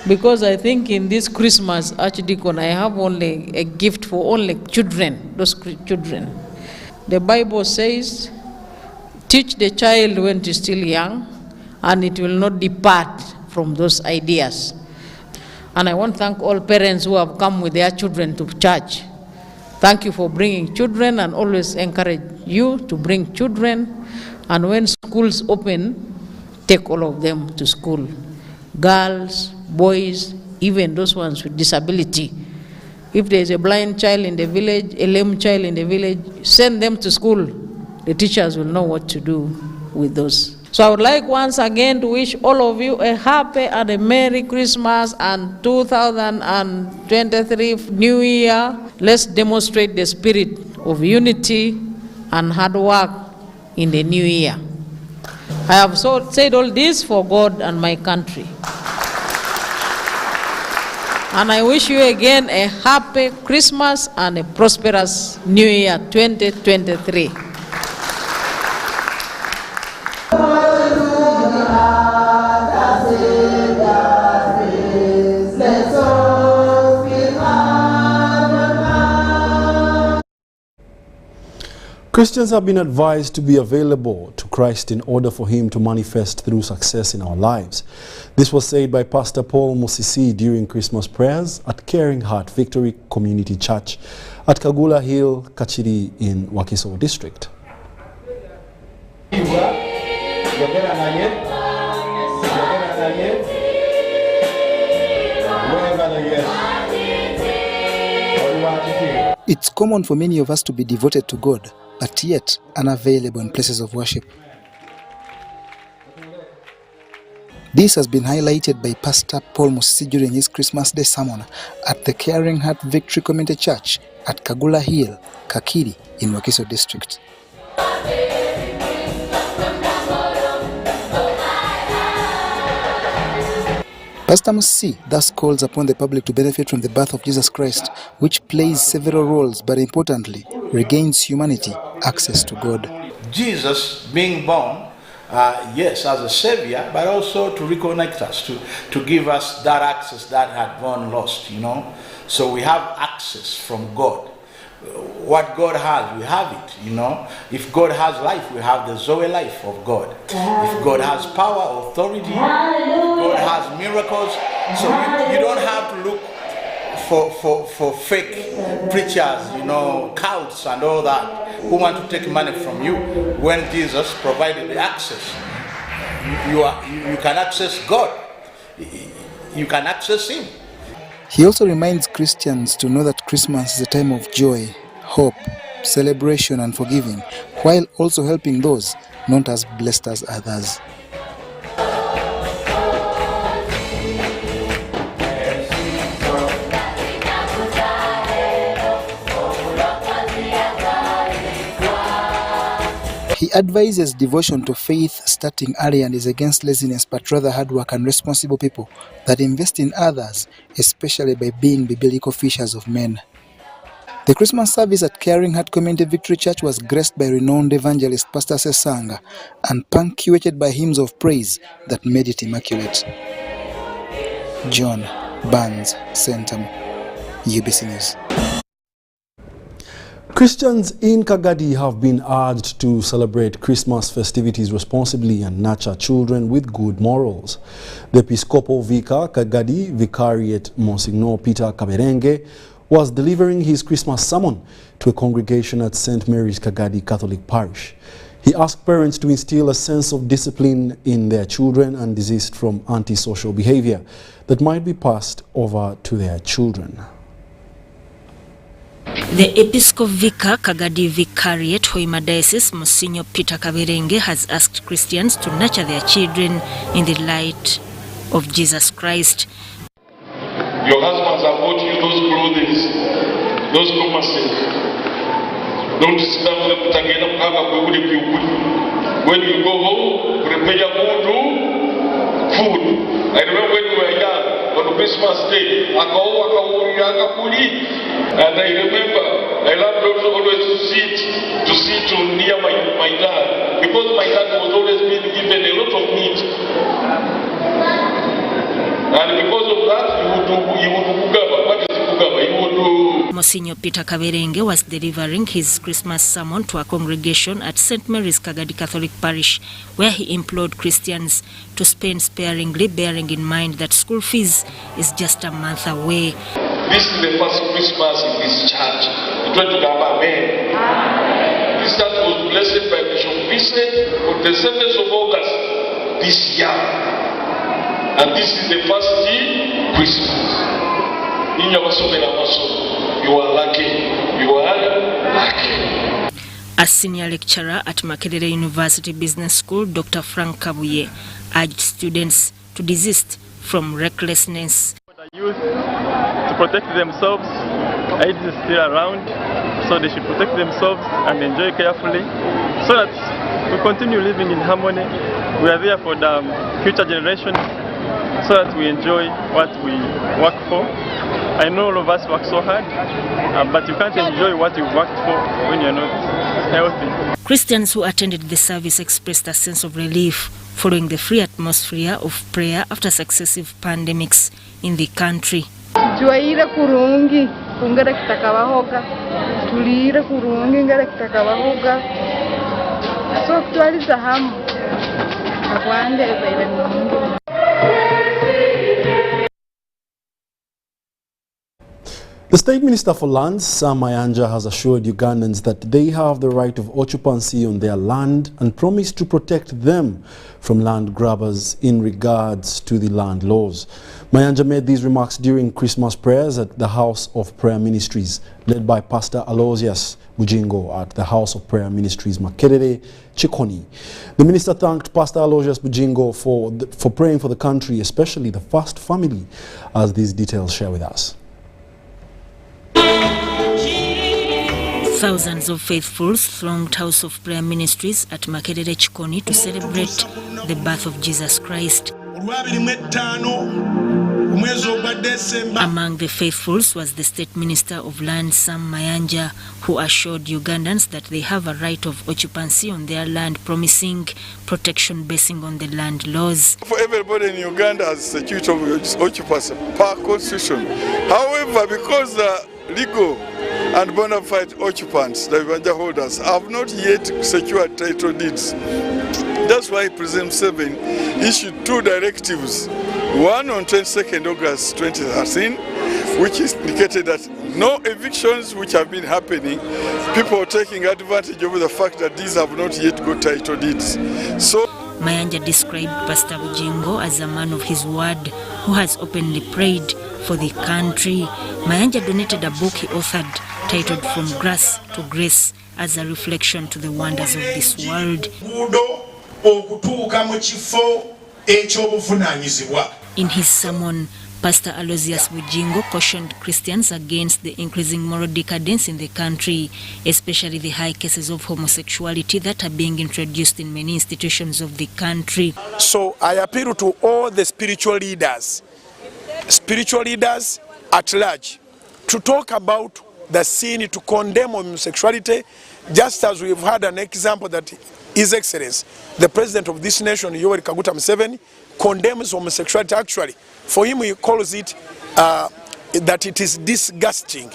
because I think in this Christmas, Archdeacon, I have only a gift for only children, those children. The Bible says, teach the child when it is still young, and it will not depart from those ideas. And I want to thank all parents who have come with their children to church. Thank you for bringing children, and always encourage you to bring children. And when schools open, take all of them to school. Girls, boys, even those ones with disability. If there is a blind child in the village, a lame child in the village, send them to school. The teachers will know what to do with those. So I would like once again to wish all of you a happy and a Merry Christmas and 2023 New Year. Let's demonstrate the spirit of unity and hard work in the new year. I have said all this for God and my country. And I wish you again a happy Christmas and a prosperous New Year 2023. Christians have been advised to be available to Christ in order for him to manifest through success in our lives. This was said by Pastor Paul Musisi during Christmas prayers at Caring Heart Victory Community Church at Kagula Hill, Kachiri in Wakiso District. It's common for many of us to be devoted to God, but yet unavailable in places of worship. This has been highlighted by Pastor Paul Musisi during his Christmas Day sermon at the Caring Heart Victory Community Church at Kagula Hill, Kakiri in Wakiso District. Pastor Musisi thus calls upon the public to benefit from the birth of Jesus Christ, which plays several roles, but importantly, regains humanity access to God. Jesus being born, yes, as a savior, but also to reconnect us, to give us that access that had gone lost, you know. So we have access from God. What God has, we have it, you know. If God has life, we have the Zoe life of God. If God has power, authority, God has miracles. So you don't have to look for fake preachers, you know, cults and all that, who want to take money from you, when Jesus provided the access. You can access God. You can access him. He also reminds Christians to know that Christmas is a time of joy, hope, celebration and forgiving, while also helping those not as blessed as others. He advises devotion to faith starting early and is against laziness, but rather hard work and responsible people that invest in others, especially by being biblical fishers of men. The Christmas service at Caring Heart Community Victory Church was graced by renowned evangelist Pastor Sesanga and punctuated by hymns of praise that made it immaculate. John Barnes, Centum, UBC News. Christians in Kagadi have been urged to celebrate Christmas festivities responsibly and nurture children with good morals. The Episcopal Vicar, Kagadi Vicariate Monsignor Peter Kaberenge, was delivering his Christmas sermon to a congregation at St. Mary's Kagadi Catholic Parish. He asked parents to instill a sense of discipline in their children and desist from antisocial behavior that might be passed over to their children. The Episcopal Vicar, Kagadi Vicariate, Hoima Diocese, Monsignor Peter Kaberenge, has asked Christians to nurture their children in the light of Jesus Christ. Your husbands have bought you those clothes, those promises. Don't sit down with them again. When you go home, prepare food. I remember when we were young, on Christmas Day, and I remember I loved also always to sit near my dad, because my dad was always being given a lot of meat. And because of that, he would do kugaba. What is kugaba? He would do. Monsignor Peter Kaberenge was delivering his Christmas sermon to a congregation at St. Mary's Kagadi Catholic Parish, where he implored Christians to spend sparingly, bearing in mind that school fees is just a month away. This is the first Christmas in this church. It went to Amen. This church was blessed by Bishop Vincent on the 7th of August this year. And this is the first Christmas. In your you are lucky. You are lucky. A senior lecturer at Makerere University Business School, Dr. Frank Kabuye, urged students to desist from recklessness. Youth to protect themselves. AIDS is still around, so they should protect themselves and enjoy carefully, so that we continue living in harmony. We are there for the future generations, so that we enjoy what we work for. I know all of us work so hard, but you can't enjoy what you worked for when you're not healthy. Christians who attended the service expressed a sense of relief following the free atmosphere of prayer after successive pandemics in the country. Tuwaire kurungi kungara kitakabahoga tulire kurungi ngara kitakabahoga so twaliza hamu akwandeza ile mungu. The State Minister for Lands, Sam Mayanja, has assured Ugandans that they have the right of occupancy on their land and promised to protect them from land grabbers in regards to the land laws. Mayanja made these remarks during Christmas prayers at the House of Prayer Ministries, led by Pastor Aloysius Bujingo at the House of Prayer Ministries, Makerere, Chikoni. The minister thanked Pastor Aloysius Bujingo for praying for the country, especially the first family, as these details share with us. Thousands of faithfuls thronged House of Prayer Ministries at Makerere Chikoni to celebrate the birth of Jesus Christ. Among the faithfuls was the State Minister of Land, Sam Mayanja, who assured Ugandans that they have a right of occupancy on their land, promising protection basing on the land laws. For everybody in Uganda has security of occupancy per constitution. However, because the legal and bona fide occupants, the Uganda holders, have not yet secured title deeds. That's why President 7 issued two directives, one on 22nd August 2013, which indicated that no evictions which have been happening, people are taking advantage of the fact that these have not yet got title deeds. So Mayanja described Pastor Bujingo as a man of his word who has openly prayed for the country. Mayanja donated a book he authored titled From Grass to Grace as a reflection to the wonders of this world. In his sermon, Pastor Aloysius Bujingo cautioned Christians against the increasing moral decadence in the country, especially the high cases of homosexuality that are being introduced in many institutions of the country. So I appeal to all the spiritual leaders at large, to talk about the scene to condemn homosexuality, just as we've had an example that His Excellency, the President of this nation, Yoweri Kaguta Museveni, condemns homosexuality. Actually, for him, he calls it that it is disgusting.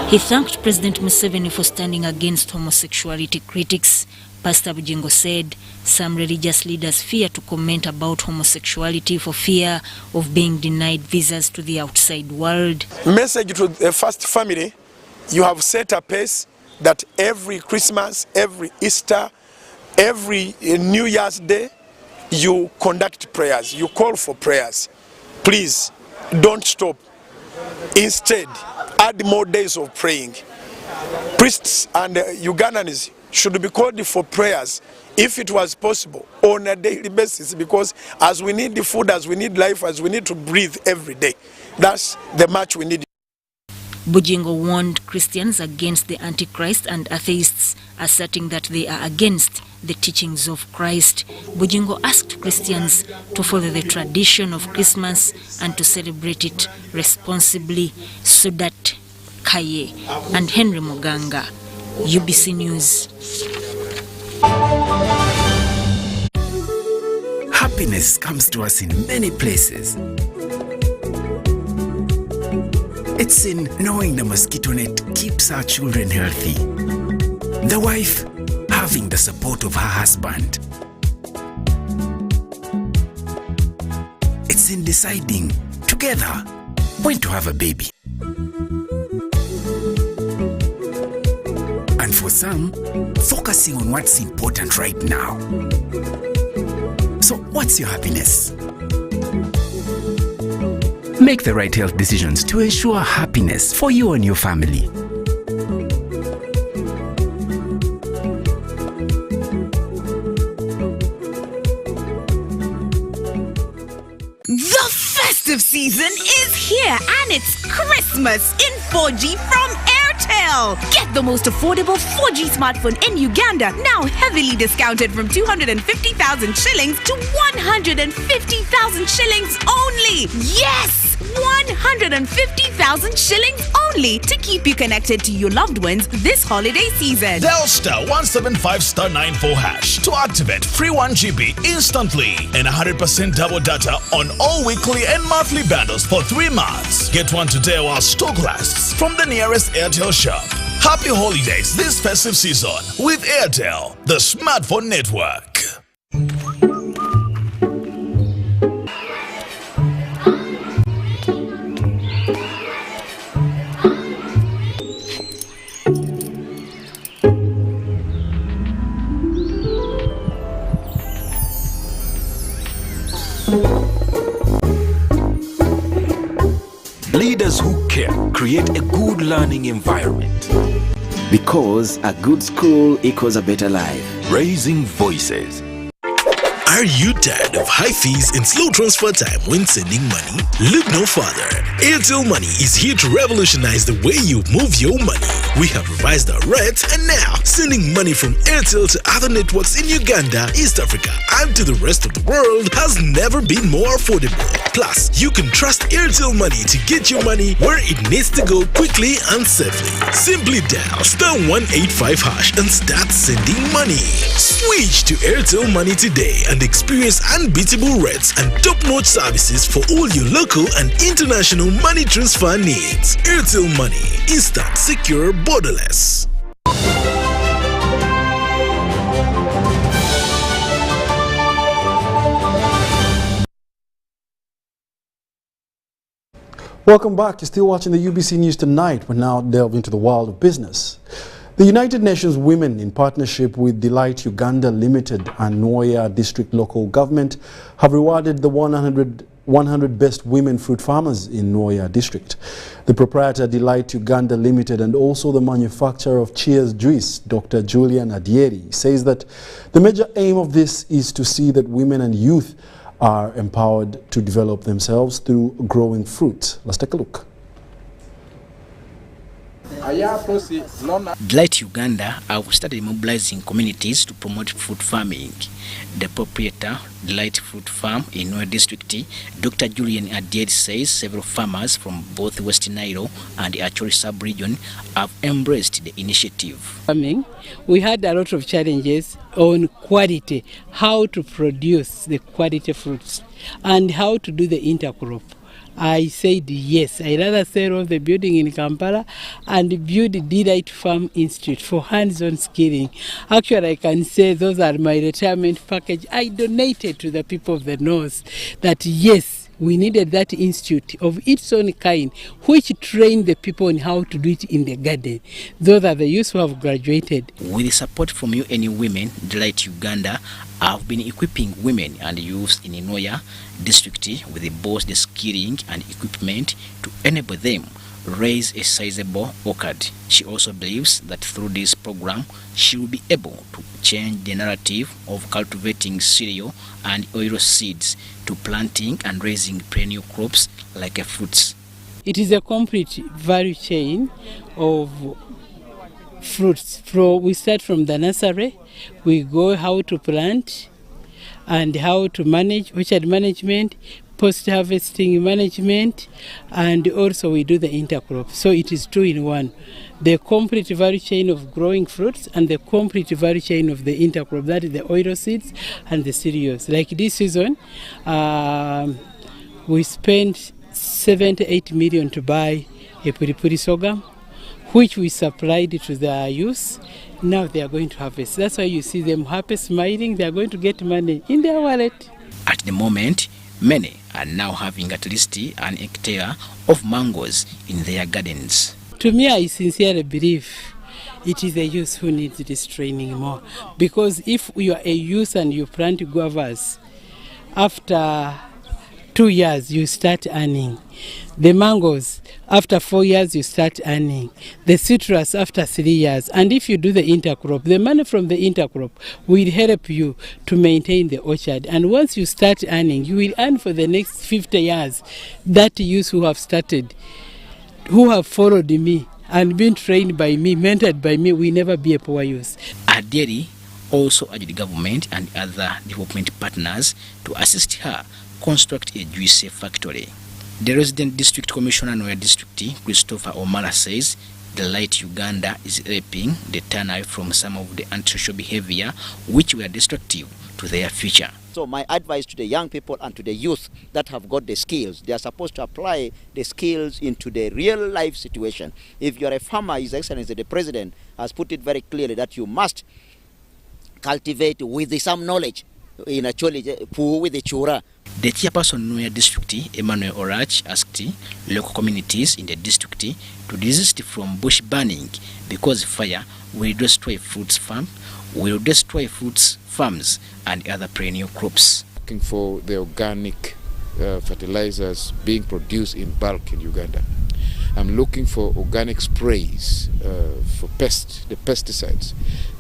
He thanked President Museveni for standing against homosexuality critics. Pastor Bujingo said some religious leaders fear to comment about homosexuality for fear of being denied visas to the outside world. Message to the first family, you have set a pace that every Christmas, every Easter, every New Year's Day, you conduct prayers, you call for prayers. Please, don't stop. Instead, add more days of praying. Priests and Ugandans should be called for prayers, if it was possible, on a daily basis, because as we need the food, as we need life, as we need to breathe every day, that's the much we need. Bujingo warned Christians against the Antichrist and atheists, asserting that they are against the teachings of Christ. Bujingo asked Christians to follow the tradition of Christmas and to celebrate it responsibly. Sudat Kaye and Henry Muganga, UBC News. Happiness comes to us in many places. It's in knowing the mosquito net keeps our children healthy. The wife having the support of her husband. It's in deciding together when to have a baby. And for some, focusing on what's important right now. So what's your happiness? Make the right health decisions to ensure happiness for you and your family. The festive season is here and it's Christmas in 4G from Airtel. Get the most affordable 4G smartphone in Uganda, now heavily discounted from 250,000 shillings to 150,000 shillings only. Yes! 150,000 shillings only to keep you connected to your loved ones this holiday season. Dial *175*94# to activate free 1 GB instantly and 100% double data on all weekly and monthly bundles for 3 months. Get one today while stock lasts from the nearest Airtel shop. Happy holidays this festive season with Airtel, the smartphone network. Leaders who care create a good learning environment. Because a good school equals a better life. Raising voices. Are you tired of high fees and slow transfer time when sending money? Look no further. Airtel Money is here to revolutionize the way you move your money. We have revised our rates and now sending money from Airtel to other networks in Uganda, East Africa and to the rest of the world has never been more affordable. Plus, you can trust Airtel Money to get your money where it needs to go quickly and safely. Simply dial *185# and start sending money. Switch to Airtel Money today and experience unbeatable rates and top-notch services for all your local and international money transfer needs. Airtel Money, instant, secure, borderless. Welcome back. You're still watching the UBC News Tonight. We now delve into the world of business. The United Nations Women, in partnership with Delight Uganda Limited and Nwoya District Local Government, have rewarded the 100 best women fruit farmers in Nwoya District. The proprietor, Delight Uganda Limited, and also the manufacturer of Cheers Juice, Dr. Julian Adieri, says that the major aim of this is to see that women and youth are empowered to develop themselves through growing fruit. Let's take a look. Delight Uganda have started mobilizing communities to promote fruit farming. The proprietor, Delight Fruit Farm in Noe District, Dr. Julian Adied says several farmers from both West Nile and the Acholi sub-region have embraced the initiative. Farming, we had a lot of challenges on quality, how to produce the quality fruits and how to do the intercrop. I said yes, I rather sell off the building in Kampala and build the Delight Farm Institute for hands-on skilling. Actually, I can say those are my retirement package. I donated to the people of the North that yes, we needed that institute of its own kind, which trained the people on how to do it in the garden. Those are the youths who have graduated. With the support from UN Women, Delight Uganda have been equipping women and youths in Inoya district with both the skilling and equipment to enable them raise a sizable orchard. She also believes that through this program, she will be able to change the narrative of cultivating cereal and oil seeds to planting and raising perennial crops like fruits. It is a complete value chain of fruits. We start from the nursery, we go how to plant and how to manage, orchard management, post-harvesting management, and also we do the intercrop. So it is 2 in 1. The complete value chain of growing fruits and the complete value chain of the intercrop, that is the oil seeds and the cereals. Like this season, we spent 78 million to buy a puripuri sorghum, which we supplied to the youth. Now they are going to harvest. That's why you see them happy, smiling. They are going to get money in their wallet. At the moment, many are now having at least an hectare of mangoes in their gardens. To me, I sincerely believe it is the youth who needs this training more. Because if you are a youth and you plant guavas, after 2 years you start earning. The mangoes, after 4 years you start earning. The citrus after 3 years. And if you do the intercrop, the money from the intercrop will help you to maintain the orchard. And once you start earning, you will earn for the next 50 years. That youth who have started, who have followed me and been trained by me, mentored by me, will never be a poor youth. Aderi also urged the government and other development partners to assist her construct a juice factory. The resident district commissioner in Noe District, Christopher Omala, says Delight Uganda is helping the turnout from some of the antisocial behavior which were destructive to their future. So my advice to the young people and to the youth that have got the skills, they are supposed to apply the skills into the real life situation. If you are a farmer, His Excellency the President has put it very clearly that you must cultivate with some knowledge in actually with the chura. The chairperson in Noe District, Emmanuel Orach, asked local communities in the district to desist from bush burning because fire will destroy fruits farms and other perennial crops. Looking for the organic fertilizers being produced in bulk in Uganda. I'm looking for organic sprays for the pesticides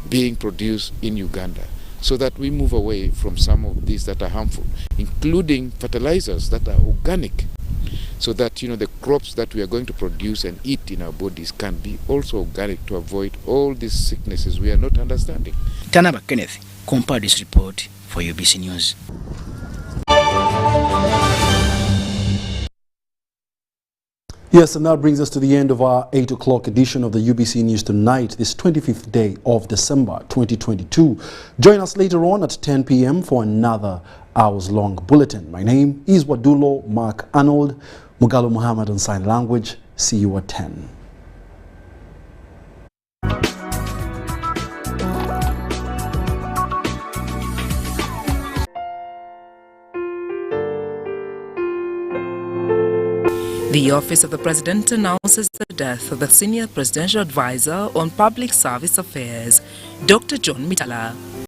being produced in Uganda, so that we move away from some of these that are harmful, including fertilizers that are organic, so that the crops that we are going to produce and eat in our bodies can be also organic to avoid all these sicknesses we are not understanding. Tanaba Kenneth compiled this report for UBC News. Yes, and that brings us to the end of our 8 o'clock edition of the UBC News Tonight, this 25th day of December 2022. Join us later on at 10 p.m. for another hours-long bulletin. My name is Wadulo Mark Arnold, Mugalo Muhammad on Sign Language. See you at 10. The Office of the President announces the death of the Senior Presidential Advisor on Public Service Affairs, Dr. John Mityana.